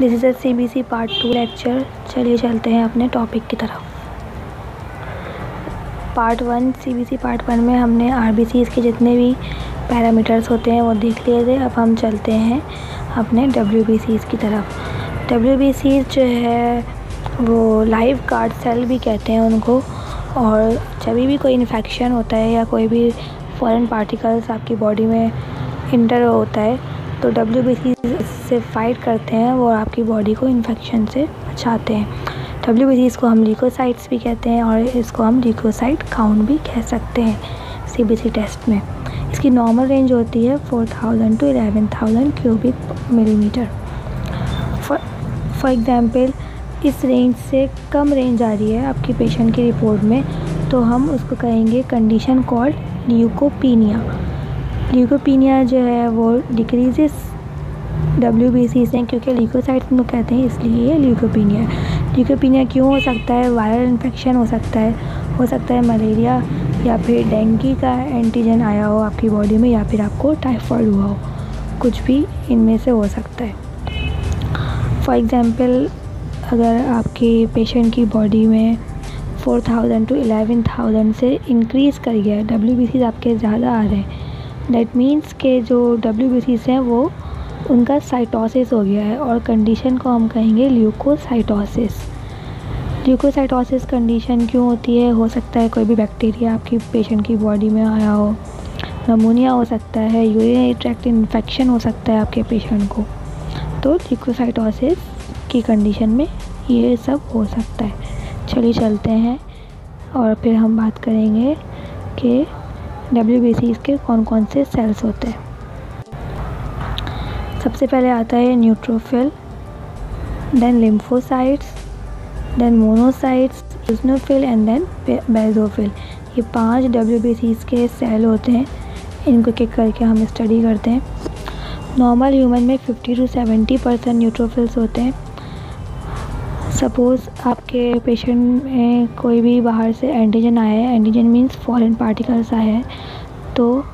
This is a CBC part 2 lecture. चलिए चलते हैं अपने टॉपिक की तरफ। पार्ट 1 CBC पार्ट 1 में हमने RBCs के जितने भी पैरामीटर्स होते हैं वो देख लिए थे। अब हम चलते हैं अपने WBCs की तरफ। WBCs जो है वो लाइव गार्ड सेल भी कहते हैं उनको, और जब भी कोई इन्फेक्शन होता है या कोई भी फॉरेन पार्टिकल्स आपकी बॉडी में इंटर होता है तो WBC से फाइट करते हैं वो, आपकी बॉडी को इन्फेक्शन से बचाते हैं। WBCs को हम ल्यूकोसाइट्स भी कहते हैं और इसको हम ल्यूकोसाइट काउंट भी कह सकते हैं CBC टेस्ट में। इसकी नॉर्मल रेंज होती है 4000 to 11000 cubic millimetre. For example इस रेंज से कम रेंज आ रही है आपकी पेशेंट की रिपोर्ट में तो हम उसको कहेंगे कंडीशन कॉल्ड ल्यूकोपीनिया। ल्यूकोपीनिया जो है वो डिक्रीजेस WBCs हैं, क्योंकि ल्यूकोसाइट्स को कहते हैं इसलिए ये ल्यूकोपीनिया है। ल्यूकोपीनिया क्यों हो सकता है? वायरल इन्फेक्शन हो सकता है मलेरिया या फिर डेंगू का एंटीजन आया हो आपकी बॉडी में, या फिर आपको टाइफाइड हुआ हो, कुछ भी इनमें से हो सकता है। फॉर एग्ज़ाम्पल अगर आपके पेशेंट की बॉडी में 4000 to 11000 से इंक्रीज़ कर गया है, WBCs आपके ज़्यादा आ रहे हैं, दैट मीन्स के जो WBCs हैं वो उनका साइटोसिस हो गया है और कंडीशन को हम कहेंगे ल्यूकोसाइटोसिस। ल्यूकोसाइटोसिस कंडीशन क्यों होती है? हो सकता है कोई भी बैक्टीरिया आपकी पेशेंट की बॉडी में आया हो, नमूनिया हो सकता है, यूरिनरी ट्रैक्ट इन्फेक्शन हो सकता है आपके पेशेंट को, तो ल्यूकोसाइटोसिस की कंडीशन में ये सब हो सकता है। चलिए चलते हैं और फिर हम बात करेंगे कि WBCs के कौन कौन से सेल्स होते हैं। सबसे पहले आता है neutrophil, then lymphocytes, then monocytes, eosinophil and then basophil. ये 5 WBCs के सेल होते हैं। इनको एक करके हम स्टडी करते हैं। नॉर्मल ह्यूमन में 50 to 70% न्यूट्रोफिल्स होते हैं। सपोज़ आपके पेशेंट में कोई भी बाहर से एंटीजन आया है, एंटीजन मीन्स फॉरेन पार्टिकल्स आए हैं, तो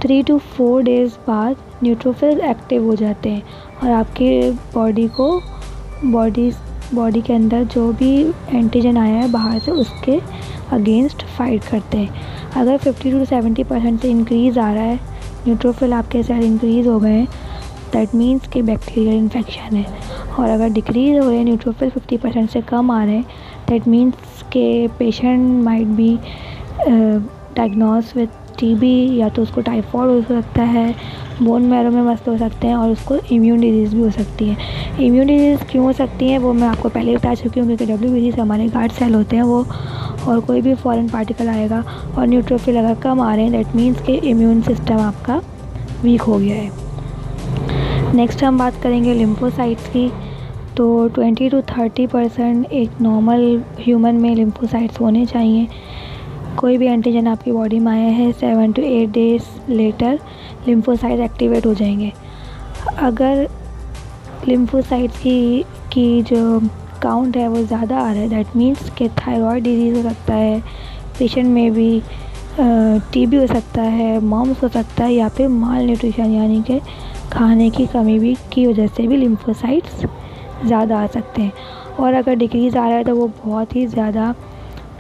3 to 4 डेज़ बाद न्यूट्रोफिल एक्टिव हो जाते हैं और आपके बॉडी के अंदर जो भी एंटीजन आया है बाहर से उसके अगेंस्ट फाइट करते हैं। अगर 50 to 70% से इंक्रीज़ आ रहा है, न्यूट्रोफिल आपके सेल इंक्रीज़ हो गए हैं, दैट मीन्स कि बैक्टीरियल इन्फेक्शन है। और अगर डिक्रीज़ हो रहे हैं, न्यूट्रोफिल 50% से कम आ रहे हैं, दैट मीन्स के patient might be diagnose with TB, या तो उसको टाइफाइड हो सकता है, बोन मैरो में मस्त हो सकते हैं, और उसको इम्यून डिजीज़ भी हो सकती है। इम्यून डिजीज़ क्यों हो सकती हैं वो मैं आपको पहले बता चुकी हूँ, क्योंकि WBCs हमारे गार्ड सेल होते हैं वो, और कोई भी फॉरेन पार्टिकल आएगा और न्यूट्रोफिल अगर कम आ रहे हैं, दैट मीन्स के इम्यून सिस्टम आपका वीक हो गया है। नेक्स्ट हम बात करेंगे लिम्फोसाइट्स की। तो 20 to 30% एक नॉर्मल ह्यूमन में लिम्फोसाइट्स होने चाहिए। कोई भी एंटीजन आपकी बॉडी में आया है, 7 to 8 days later lymphocytes activate हो जाएंगे। अगर लिम्फोसाइट्स की जो काउंट है वो ज़्यादा आ रहा है, दैट मीन्स कि थायराइड डिजीज़ हो सकता है, पेशेंट में भी TB हो सकता है, मॉम्स हो सकता है, या फिर माल न्यूट्रिशन यानी कि खाने की कमी भी की वजह से भी लिम्फोसाइट्स ज़्यादा आ सकते हैं। और अगर डिक्रीज़ आ रहा है तो वो बहुत ही ज़्यादा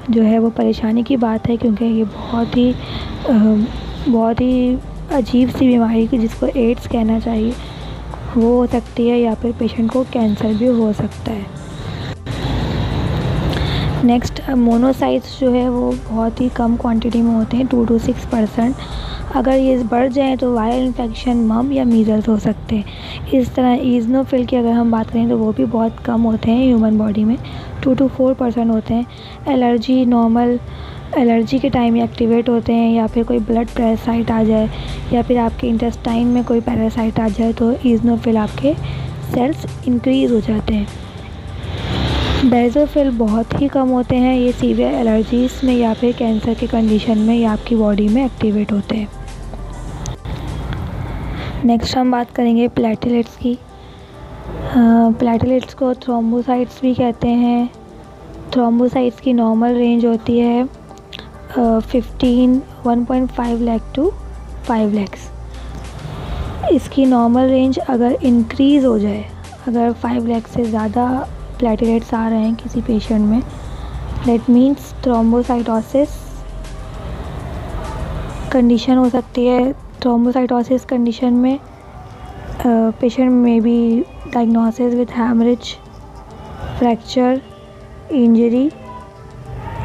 जो है वो परेशानी की बात है, क्योंकि ये बहुत ही अजीब सी बीमारी की जिसको एड्स कहना चाहिए वो हो सकती है, या फिर पेशेंट को कैंसर भी हो सकता है। नेक्स्ट मोनोसाइट्स जो है वो बहुत ही कम क्वांटिटी में होते हैं, 2 to 6%। अगर ये बढ़ जाए तो वायरल इन्फेक्शन, मम या मीज़ल्स हो सकते हैं। इस तरह इज़नोफिल की अगर हम बात करें तो वो भी बहुत कम होते हैं ह्यूमन बॉडी में, 2 to 4% होते हैं। एलर्जी, नॉर्मल एलर्जी के टाइम एक्टिवेट होते हैं, या फिर कोई ब्लड पैरासाइट आ जाए, या फिर आपके इंटेस्टाइन में कोई पैरासाइट आ जाए तो इज़नोफिल आपके सेल्स इंक्रीज़ हो जाते हैं। बेसोफिल बहुत ही कम होते हैं। ये सीवियर एलर्जीज़ में या फिर कैंसर के कंडीशन में या आपकी बॉडी में एक्टिवेट होते हैं। नेक्स्ट हम बात करेंगे प्लेटलेट्स की। प्लेटलेट्स को थ्रोम्बोसाइट्स भी कहते हैं। थ्रोम्बोसाइट्स की नॉर्मल रेंज होती है 1.5 लाख to 5 लाख। इसकी नॉर्मल रेंज अगर इंक्रीज़ हो जाए, अगर 5 लाख से ज़्यादा प्लेटलेट्स आ रहे हैं किसी पेशेंट में, दैट मीन्स थ्रोम्बोसाइटोसिस कंडीशन हो सकती है। थ्रोम्बोसाइटोसिस कंडीशन में पेशेंट में be diagnosis with haemorrhage, fracture, injury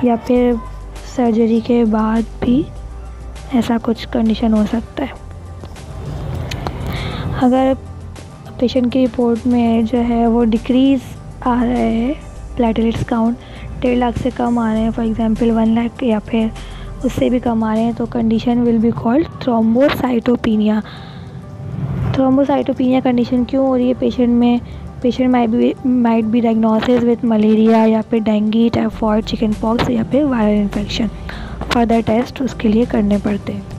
या फिर सर्जरी के बाद भी ऐसा कुछ कंडीशन हो सकता है। अगर पेशेंट की रिपोर्ट में जो है वो डिक्रीज़ आ रहा है, प्लेटलेट्स काउंट 1.5 लाख से कम आ रहे हैं, फॉर एग्जांपल 1 लाख या फिर उससे भी कम आ रहे हैं, तो condition will be called thrombocytopenia. Thrombocytopenia condition क्यों हो रही है पेशेंट में? Patient might be diagnosis with malaria या फिर डेंगू, टाइफॉइड, चिकन पॉक्स या फिर वायरल इन्फेक्शन। फर्दर टेस्ट उसके लिए करने पड़ते हैं।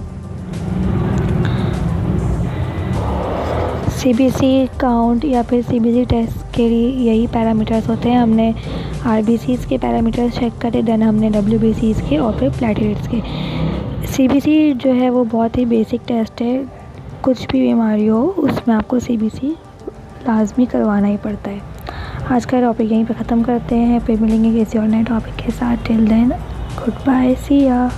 सीबीसी काउंट या फिर सीबीसी टेस्ट के लिए यही पैरामीटर्स होते हैं। हमने आरबीसीज़ के पैरामीटर्स चेक करे, देन हमने डब्ल्यूबीसीज़ के और फिर प्लेटलेट्स के। सीबीसी जो है वो बहुत ही बेसिक टेस्ट है, कुछ भी बीमारी हो उसमें आपको सीबीसी लाजमी करवाना ही पड़ता है। आज का टॉपिक यहीं पे ख़त्म करते हैं, फिर मिलेंगे किसी और नए टॉपिक के साथ। टिल देन गुड बाय, सी या।